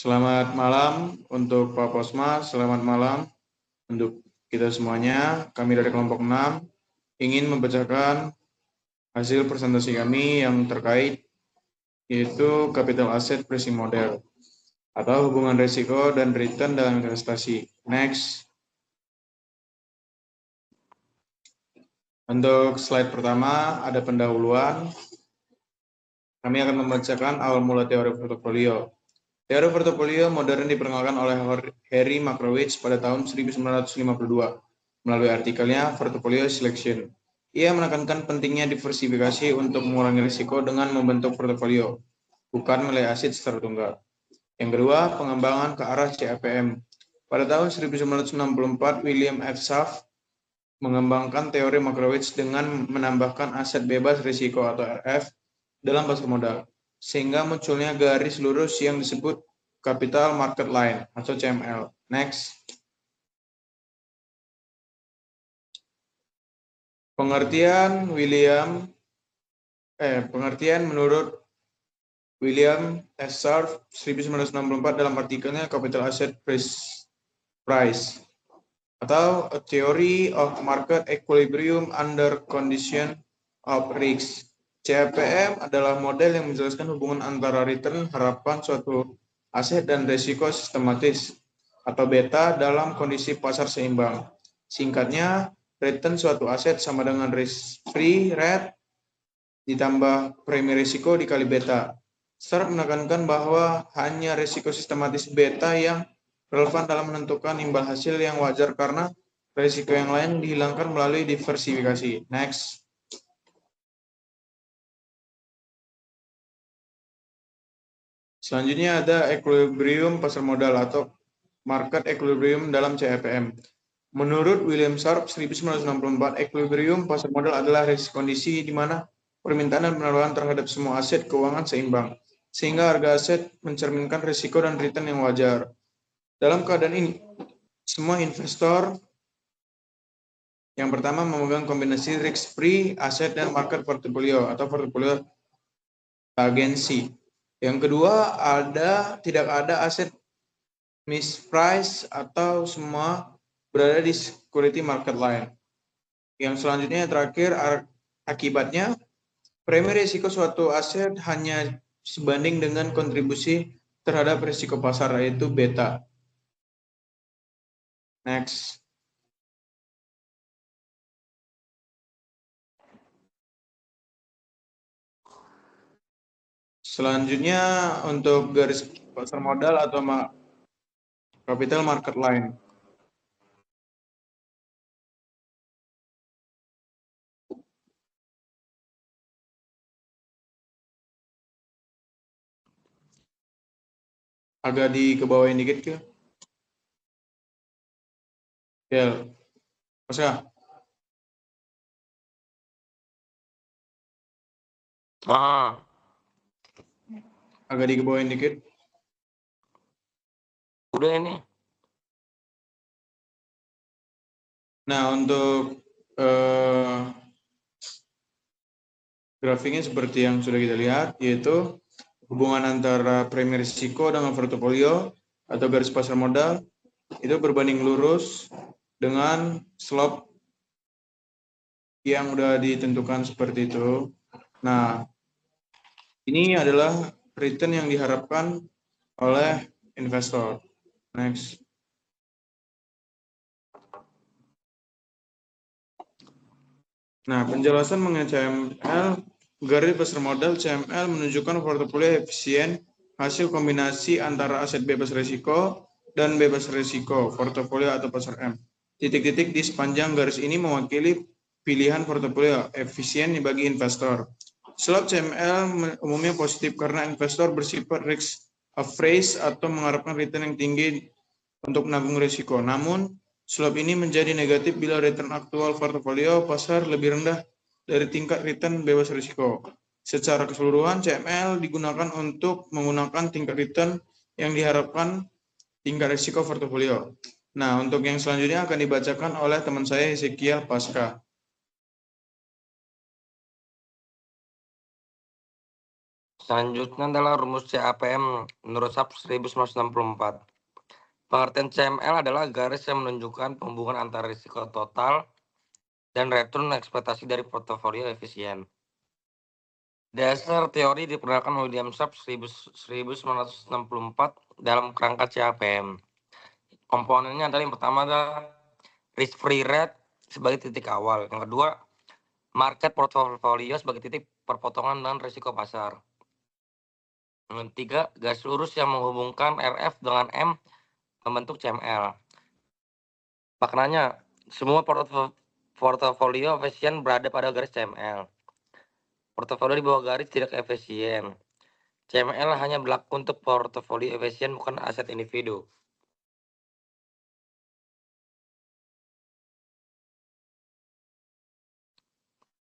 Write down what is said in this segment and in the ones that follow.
Selamat malam untuk Pak Posma, selamat malam untuk kita semuanya. Kami dari kelompok 6 ingin membacakan hasil presentasi kami yang terkait yaitu capital asset pricing model atau hubungan risiko dan return dalam investasi. Next. Untuk slide pertama ada pendahuluan. Kami akan membacakan awal mula teori portofolio. Teori portofolio modern diperkenalkan oleh Harry Markowitz pada tahun 1952 melalui artikelnya Portfolio Selection. Ia menekankan pentingnya diversifikasi untuk mengurangi risiko dengan membentuk portofolio, bukan mulai aset secara tunggal. Yang kedua, pengembangan ke arah CAPM. Pada tahun 1964, William F. Schaff mengembangkan teori Markowitz dengan menambahkan aset bebas risiko atau RF dalam pasar modal, sehingga munculnya garis lurus yang disebut Capital Market Line atau CML. Next. Pengertian menurut William S. Schaff 1964 dalam artikelnya Capital Asset Price atau A Theory of Market Equilibrium Under Condition of Risk. CAPM adalah model yang menjelaskan hubungan antara return harapan suatu aset dan risiko sistematis atau beta dalam kondisi pasar seimbang. Singkatnya, return suatu aset sama dengan risk-free rate ditambah premi risiko dikali beta. Schaff menekankan bahwa hanya risiko sistematis beta yang relevan dalam menentukan imbal hasil yang wajar karena risiko yang lain dihilangkan melalui diversifikasi. Next. Selanjutnya ada equilibrium pasar modal atau market equilibrium dalam CAPM. Menurut William Sharp 1964, equilibrium pasar modal adalah kondisi di mana permintaan dan penawaran terhadap semua aset keuangan seimbang, sehingga harga aset mencerminkan risiko dan return yang wajar. Dalam keadaan ini, semua investor yang pertama memegang kombinasi risk-free aset dan market portfolio atau portfolio agensi. Yang kedua, tidak ada aset misprice atau semua berada di security market line. Yang selanjutnya yang terakhir, akibatnya premi risiko suatu aset hanya sebanding dengan kontribusi terhadap risiko pasar, yaitu beta. Next. Selanjutnya untuk garis pasar modal atau capital market line. Agak dikebawain dikit ke? Ya, Pasca. Agak dikebawain dikit. Udah ini. Nah, untuk grafiknya seperti yang sudah kita lihat, yaitu hubungan antara premi risiko dengan portofolio atau garis pasar modal itu berbanding lurus dengan slope yang sudah ditentukan seperti itu. Nah, ini adalah return yang diharapkan oleh investor. Next. Nah, penjelasan mengenai CML, garis pasar modal CML menunjukkan portofolio efisien hasil kombinasi antara aset bebas risiko dan bebas risiko, portofolio atau pasar M. Titik-titik di sepanjang garis ini mewakili pilihan portofolio efisien bagi investor. Slope CML umumnya positif karena investor bersifat risk averse atau mengharapkan return yang tinggi untuk menanggung risiko. Namun, slope ini menjadi negatif bila return aktual portofolio pasar lebih rendah dari tingkat return bebas risiko. Secara keseluruhan, CML digunakan untuk menggunakan tingkat return yang diharapkan tingkat risiko portofolio. Nah, untuk yang selanjutnya akan dibacakan oleh teman saya Ezekiel Pasca. Selanjutnya adalah rumus CAPM menurut SAP 1964. Pengertian CML adalah garis yang menunjukkan hubungan antara risiko total dan return ekspektasi dari portofolio efisien. Dasar teori diperkenalkan William Sharp 1964 dalam kerangka CAPM. Komponennya adalah yang pertama adalah risk free rate sebagai titik awal. Yang kedua, market portfolio sebagai titik perpotongan dan risiko pasar. Yang ketiga, garis lurus yang menghubungkan RF dengan M membentuk CML. Maknanya, semua portofolio efisien berada pada garis CML. Portofolio di bawah garis tidak efisien. CML hanya berlaku untuk portofolio efisien, bukan aset individu.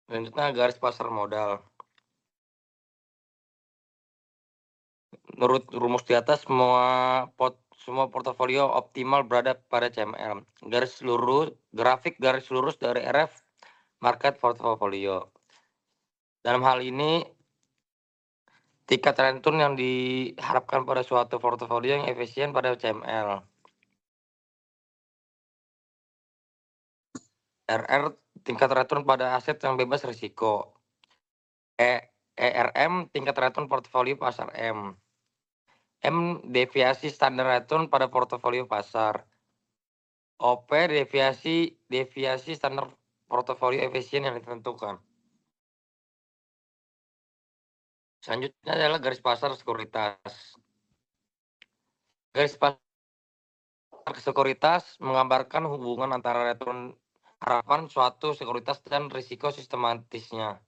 Selanjutnya, garis pasar modal. Menurut rumus di atas, semua portofolio optimal berada pada CML. Grafik garis lurus dari RF market portfolio. Dalam hal ini, tingkat return yang diharapkan pada suatu portofolio yang efisien pada CML. RR, tingkat return pada aset yang bebas risiko. ERM, tingkat return portofolio pasar M. M, deviasi standar return pada portofolio pasar. OP, deviasi standar portofolio efisien yang ditentukan. Selanjutnya adalah garis pasar sekuritas. Garis pasar sekuritas menggambarkan hubungan antara return harapan suatu sekuritas dan risiko sistematisnya.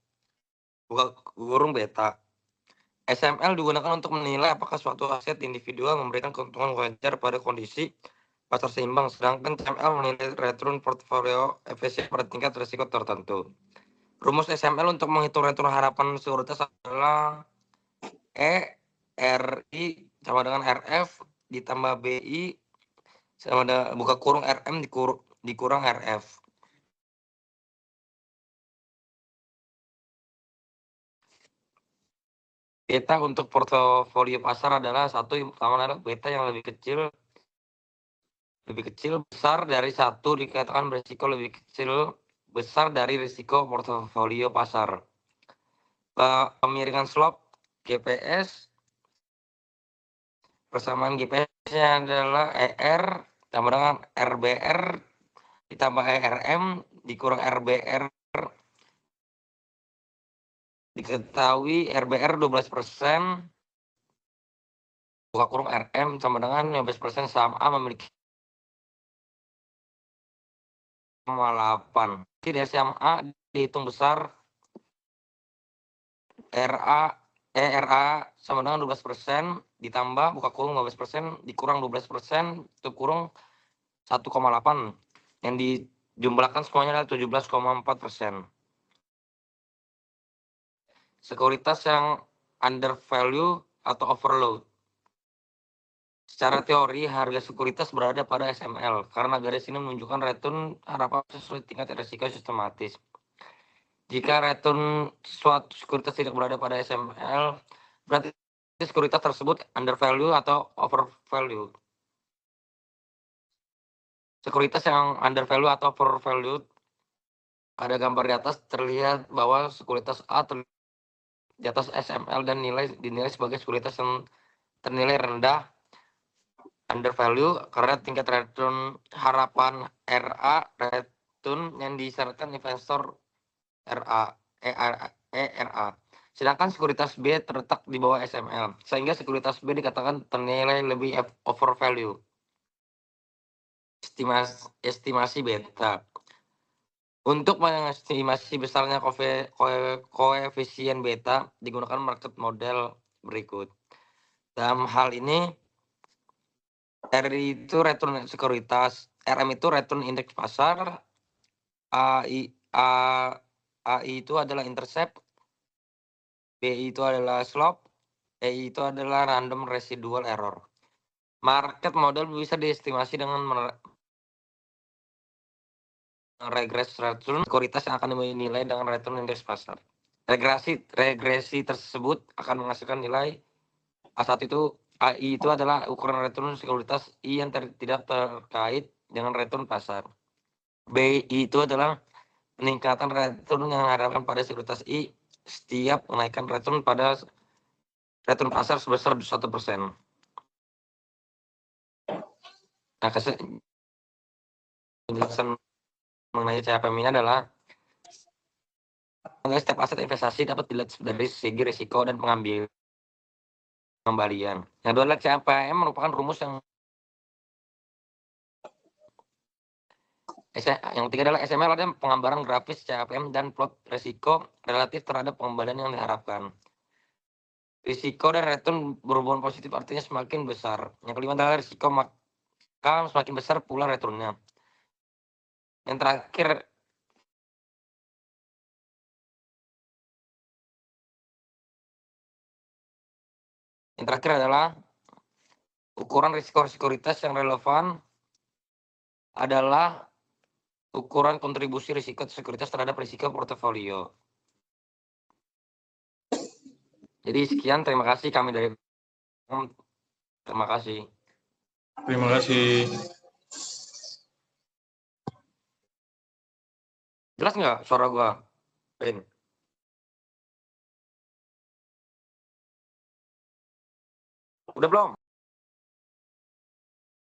Buka kurung beta. SML digunakan untuk menilai apakah suatu aset individual memberikan keuntungan wajar pada kondisi pasar seimbang, sedangkan CML menilai return portfolio efisien pada tingkat risiko tertentu. Rumus SML untuk menghitung return harapan sekuritas adalah ERI sama dengan RF ditambah BI sama dengan buka kurung RM dikurang RF. Beta untuk portofolio pasar adalah satu, yang pertama adalah beta yang lebih kecil besar dari satu dikatakan berisiko lebih kecil besar dari risiko portofolio pasar. Pemiringan slope GPS, persamaan GPS-nya adalah ER tambah dengan RBR ditambah ERM dikurang RBR, diketahui RBR 12%, buka kurung RM sama dengan 15% saham A memiliki 8. Jadi saham A dihitung besar, RA sama dengan 12% ditambah buka kurung 15% dikurang 12% tutup kurung 1,8 yang dijumlahkan semuanya adalah 17,4%. Sekuritas yang under value atau overload. Secara teori, harga sekuritas berada pada SML karena garis ini menunjukkan return harapan sesuai tingkat risiko sistematis. Jika return suatu sekuritas tidak berada pada SML, berarti sekuritas tersebut under value atau over value. Sekuritas yang under value atau over value, pada gambar di atas terlihat bahwa sekuritas A di atas SML dan dinilai sebagai sekuritas yang ternilai rendah under value karena tingkat return harapan RA return yang disyaratkan investor ERA. Sedangkan sekuritas B terletak di bawah SML, sehingga sekuritas B dikatakan ternilai lebih over value. Estimasi beta. Untuk mengestimasi besarnya koefisien beta digunakan market model berikut. Dalam hal ini, R itu return sekuritas, RM itu return indeks pasar, AI itu adalah intercept, BI itu adalah slope, EI itu adalah random residual error. Market model bisa diestimasi dengan regress return sekuritas yang akan dinilai dengan return indeks pasar. Regresi tersebut akan menghasilkan nilai A1 itu AI itu adalah ukuran return sekuritas I yang tidak terkait dengan return pasar. BI itu adalah peningkatan return yang diharapkan pada sekuritas I setiap menaikkan return pada return pasar sebesar 1%. Nah, penjelasan mengenai CAPM ini adalah setiap aset investasi dapat dilihat dari segi risiko dan pengembalian. Yang kedua adalah CAPM merupakan rumus yang ketiga adalah SML adalah penggambaran grafis CAPM dan plot risiko relatif terhadap pengembalian yang diharapkan. Risiko dan return berhubungan positif artinya semakin besar. Yang kelima adalah risiko maka semakin besar pula returnnya. Yang terakhir adalah ukuran risiko sekuritas yang relevan adalah ukuran kontribusi risiko sekuritas terhadap risiko portofolio. Jadi sekian, terima kasih kami dari terima kasih. Terima kasih. Jelas nggak suara gua, Ben? Udah belum?